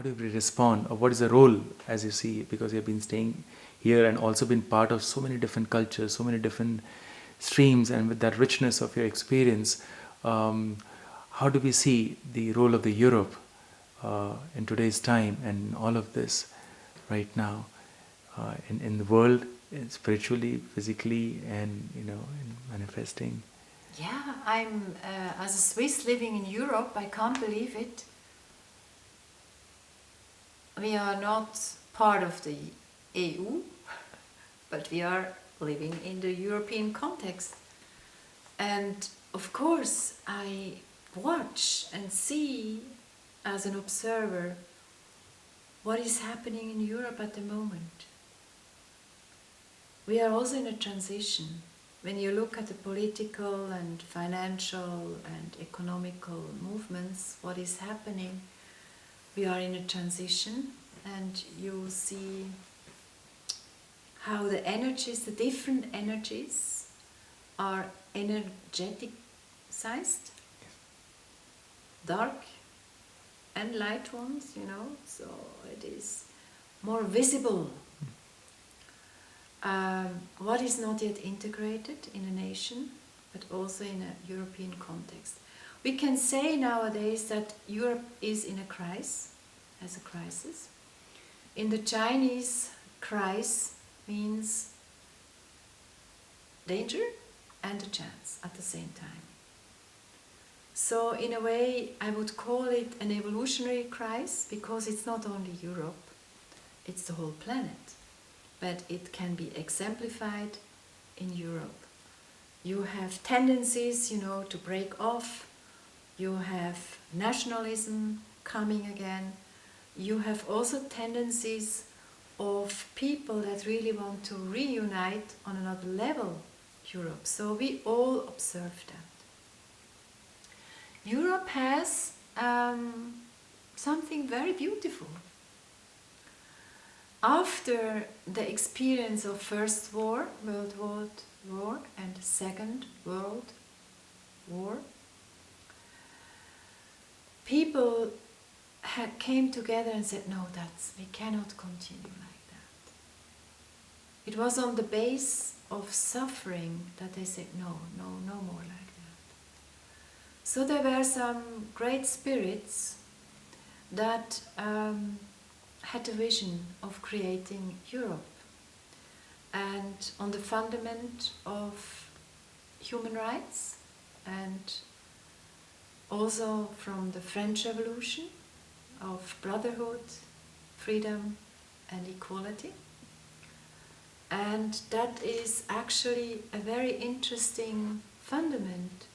how do we respond, or what is the role as you see, because you've been staying here and also been part of so many different cultures, so many different streams, and with that richness of your experience, how do we see the role of the Europe in today's time and all of this right now in the world, spiritually, physically, and in manifesting? Yeah, I'm as a Swiss living in Europe, I can't believe it. We are not part of the EU, but we are living in the European context. And of course, I watch and see as an observer what is happening in Europe at the moment. We are also in a transition. When you look at the political and financial and economical movements, what is happening, we are in a transition, and you see how the energies, the different energies, are energetic sized, dark and light ones, so it is more visible. What is not yet integrated in a nation, but also in a European context. We can say nowadays that Europe is in a crisis, has a crisis. In the Chinese, crisis means danger and a chance at the same time. So in a way, I would call it an evolutionary crisis, because it's not only Europe, it's the whole planet. But it can be exemplified in Europe. You have tendencies, to break off. You have nationalism coming again. You have also tendencies of people that really want to reunite on another level Europe. So we all observe that. Europe has something very beautiful. After the experience of First World War and Second World War, people came together and said, no, we cannot continue like that. It was on the base of suffering that they said, no more like that. So there were some great spirits that had a vision of creating Europe, and on the fundament of human rights, and also from the French Revolution of brotherhood, freedom and equality. And that is actually a very interesting fundament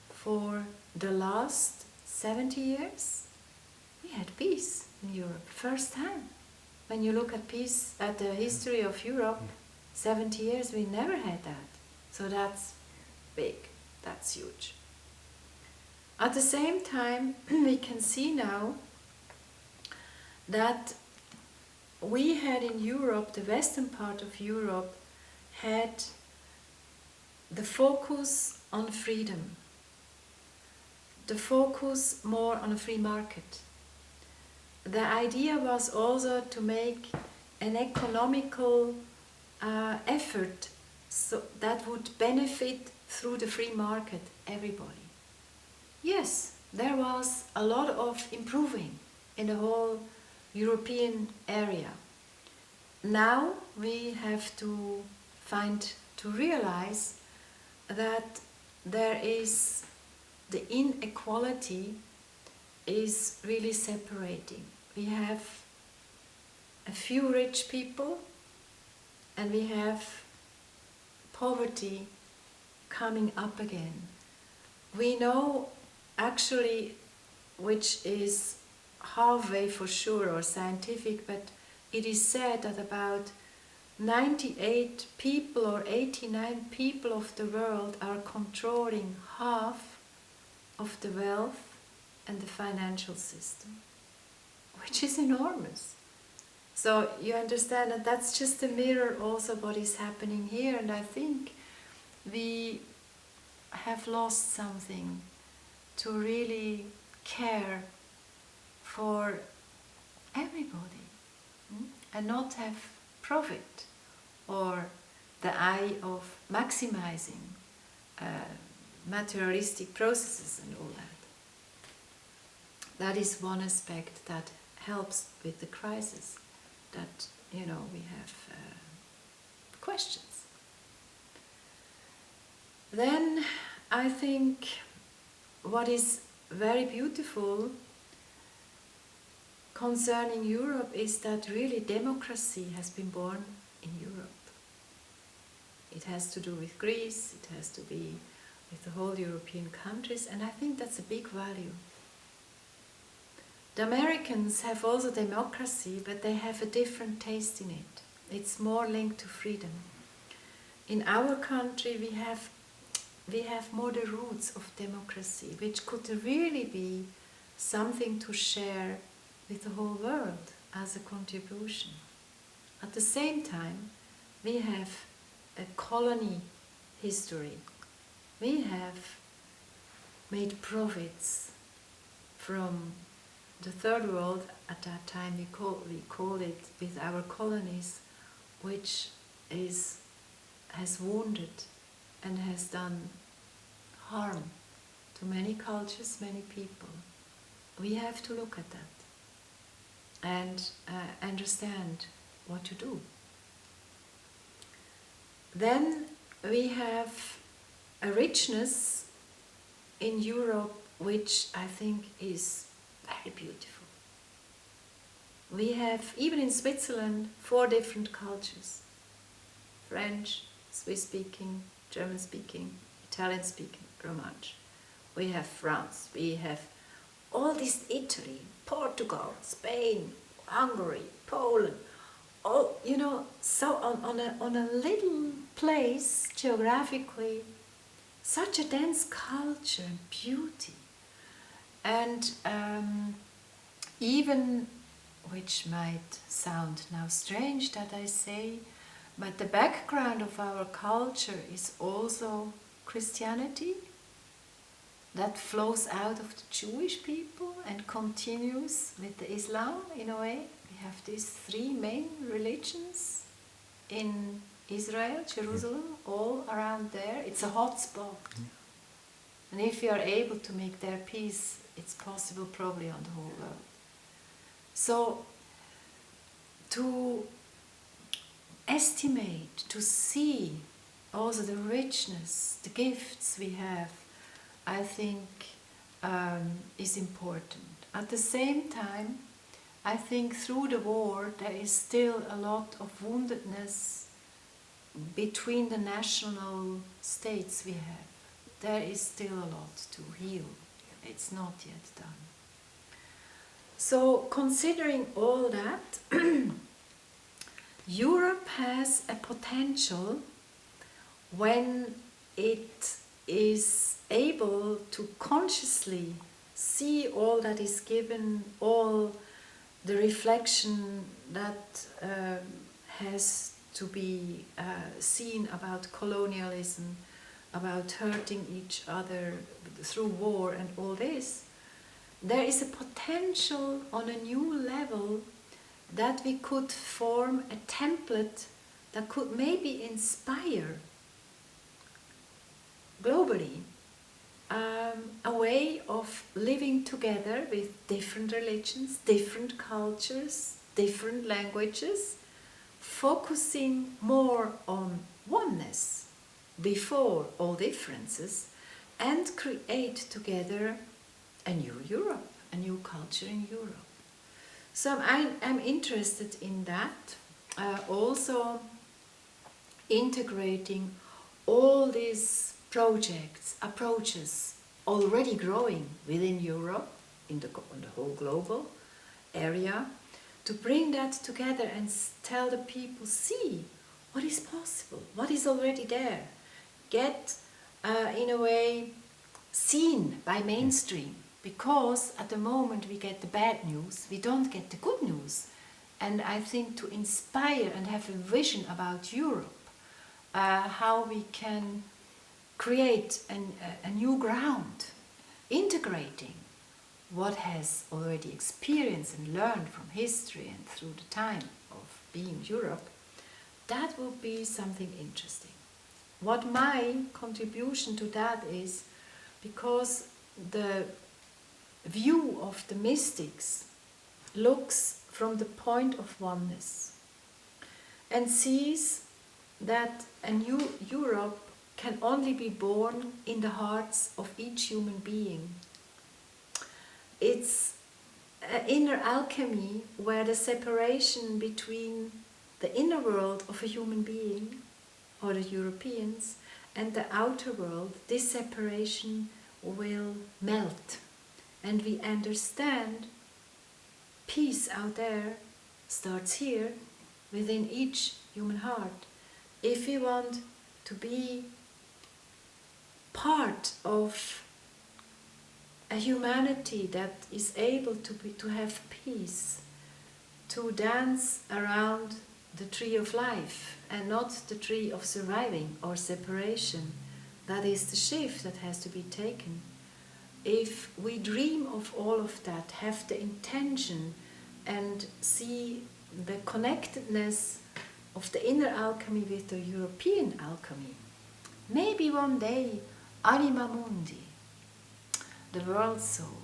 for the last 70 years. We had peace in Europe, first time. When you look at peace, at the history of Europe, 70 years, we never had that. So that's big, that's huge. At the same time, we can see now that we had in Europe, the western part of Europe, had the focus on freedom, the focus more on a free market. The idea was also to make an economical effort so that would benefit through the free market everybody. Yes, there was a lot of improving in the whole European area. Now we have to realize that there is the inequality is really separating. We have a few rich people and we have poverty coming up again. We know actually, which is halfway for sure or scientific, but it is said that about 98 people or 89 people of the world are controlling half of the wealth and the financial system, which is enormous. So you understand that that's just a mirror also what is happening here, and I think we have lost something to really care for everybody, and not have profit or the eye of maximizing materialistic processes and all that. That is one aspect that helps with the crisis, that, we have questions. Then I think what is very beautiful concerning Europe is that really democracy has been born in Europe. It has to do with Greece, it has to be with the whole European countries, and I think that's a big value. The Americans have also democracy, but they have a different taste in it. It's more linked to freedom. In our country we have more the roots of democracy, which could really be something to share with the whole world as a contribution. At the same time, we have a colony history. We have made profits from the third world. At that time we called it, with our colonies, which has wounded and has done harm to many cultures, many people. We have to look at that and understand what to do. Then we have a richness in Europe which I think is very beautiful. We have, even in Switzerland, 4 different cultures: French, Swiss-speaking, German-speaking, Italian-speaking, Romansh. We have France, we have all this Italy, Portugal, Spain, Hungary, Poland, all, so on a little place geographically, such a dense culture and beauty. And even, which might sound now strange that I say, but the background of our culture is also Christianity, that flows out of the Jewish people and continues with the Islam in a way. We have these 3 main religions in Israel, Jerusalem, all around there. It's a hot spot. And if you are able to make there peace, it's possible probably on the whole world. So to estimate, to see also the richness, the gifts we have, I think is important. At the same time, I think through the war there is still a lot of woundedness between the national states we have. There is still a lot to heal. It's not yet done. So considering all that, Europe has a potential when it is able to consciously see all that is given, all the reflection that has to be seen about colonialism, about hurting each other through war and all this. There is a potential on a new level that we could form a template that could maybe inspire globally a way of living together with different religions, different cultures, different languages, focusing more on oneness before all differences, and create together a new Europe, a new culture in Europe. So I'm interested in that, also integrating all these projects, approaches already growing within Europe, in the whole global area, to bring that together and tell the people, see what is possible, what is already there. Get, in a way, seen by mainstream, because at the moment we get the bad news, we don't get the good news. And I think to inspire and have a vision about Europe, how we can create a new ground, integrating what has already experienced and learned from history and through the time of being Europe, that would be something interesting. What my contribution to that is, because the view of the mystics looks from the point of oneness and sees that a new Europe can only be born in the hearts of each human being. It's an inner alchemy where the separation between the inner world of a human being, or the Europeans, and the outer world, this separation will melt. And we understand peace out there starts here, within each human heart. If we want to be part of a humanity that is able to have peace, to dance around the tree of life and not the tree of surviving or separation, that is the shift that has to be taken. If we dream of all of that, have the intention and see the connectedness of the inner alchemy with the European alchemy, maybe one day Anima Mundi, the world soul,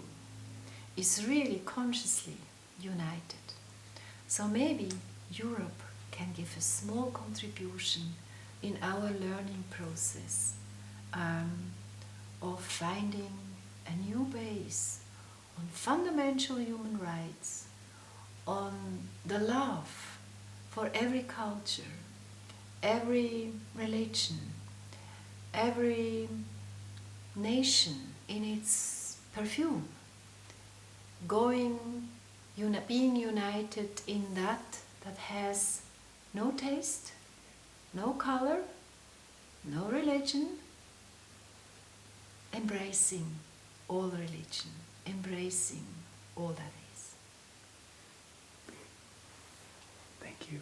is really consciously united. So maybe Europe can give a small contribution in our learning process of finding a new base on fundamental human rights, on the love for every culture, every religion, every nation in its perfume, being united in that has no taste, no color, no religion, embracing all religion, embracing all that is. Thank you.